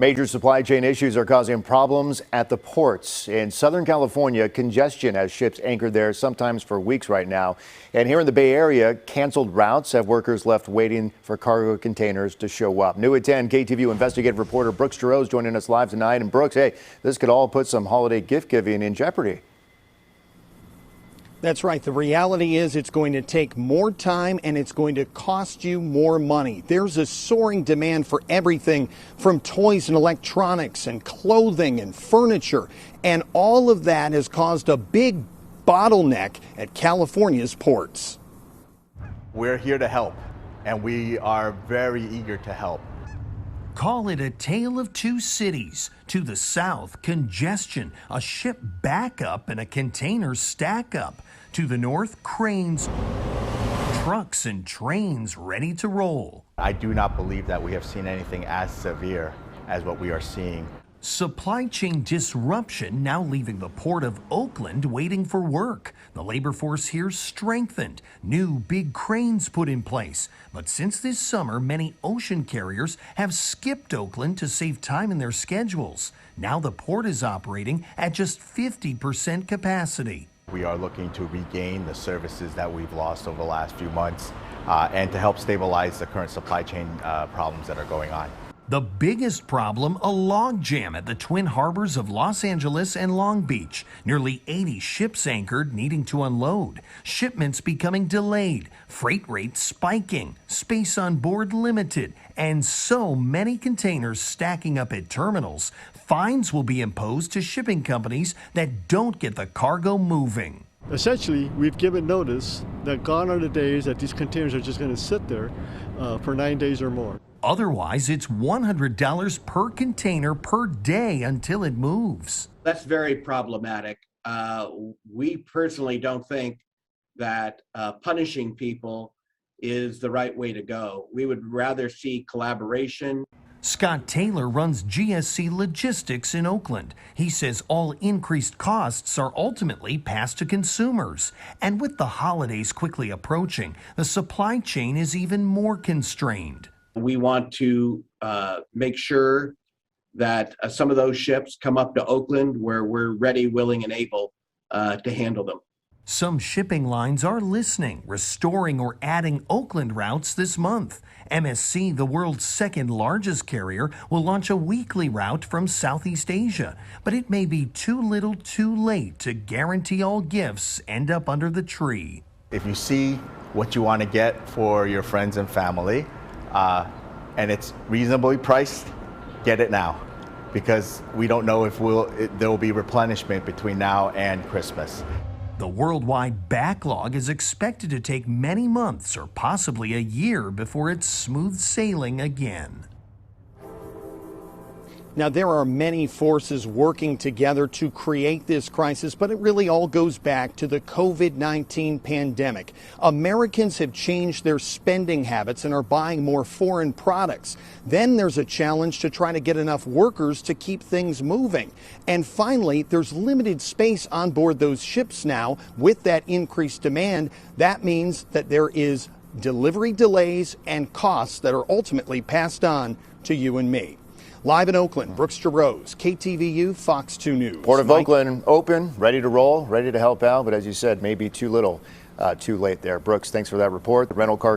Major supply chain issues are causing problems at the ports. In Southern California, congestion has ships anchored there sometimes for weeks right now. And here in the Bay Area, canceled routes have workers left waiting for cargo containers to show up. New at 10, KTVU investigative reporter Brooks Giroux joining us live tonight. And Brooks, hey, this could all put some holiday gift giving in jeopardy. That's right. The reality is it's going to take more time and it's going to cost you more money. There's a soaring demand for everything from toys and electronics and clothing and furniture. And all of that has caused a big bottleneck at California's ports. We're here to help, and we are very eager to help. Call it a tale of two cities. To the south, congestion, a ship backup and a container stack up. To the north, cranes, trucks and trains ready to roll. I do not believe that we have seen anything as severe as what we are seeing. Supply chain disruption now leaving the port of Oakland waiting for work. The labor force here strengthened. New big cranes put in place. But since this summer, many ocean carriers have skipped Oakland to save time in their schedules. Now the port is operating at just 50% capacity. We are looking to regain the services that we've lost over the last few months and to help stabilize the current supply chain problems that are going on. The biggest problem, a logjam at the twin harbors of Los Angeles and Long Beach. Nearly 80 ships anchored needing to unload. Shipments becoming delayed. Freight rates spiking. Space on board limited. And so many containers stacking up at terminals. Fines will be imposed to shipping companies that don't get the cargo moving. Essentially, we've given notice that gone are the days that these containers are just going to sit there for 9 days or more. Otherwise, it's $100 per container per day until it moves. That's very problematic. We personally don't think that punishing people is the right way to go. We would rather see collaboration. Scott Taylor runs GSC Logistics in Oakland. He says all increased costs are ultimately passed to consumers. And with the holidays quickly approaching, the supply chain is even more constrained. We want to make sure that some of those ships come up to Oakland where we're ready, willing, and able to handle them. Some shipping lines are listening, restoring or adding Oakland routes this month. MSC, the world's second largest carrier, will launch a weekly route from Southeast Asia. But it may be too little too late to guarantee all gifts end up under the tree. If you see what you want to get for your friends and family, and it's reasonably priced, get it now, because we don't know if there will be replenishment between now and Christmas. The worldwide backlog is expected to take many months or possibly a year before it's smooth sailing again. Now, there are many forces working together to create this crisis, but it really all goes back to the COVID-19 pandemic. Americans have changed their spending habits and are buying more foreign products. Then there's a challenge to try to get enough workers to keep things moving. And finally, there's limited space on board those ships now. With that increased demand, that means that there is delivery delays and costs that are ultimately passed on to you and me. Live in Oakland, Brooks Giroux, KTVU, Fox 2 News. Port of Oakland open, ready to roll, ready to help out. But as you said, maybe too little, too late there. Brooks, thanks for that report. The rental car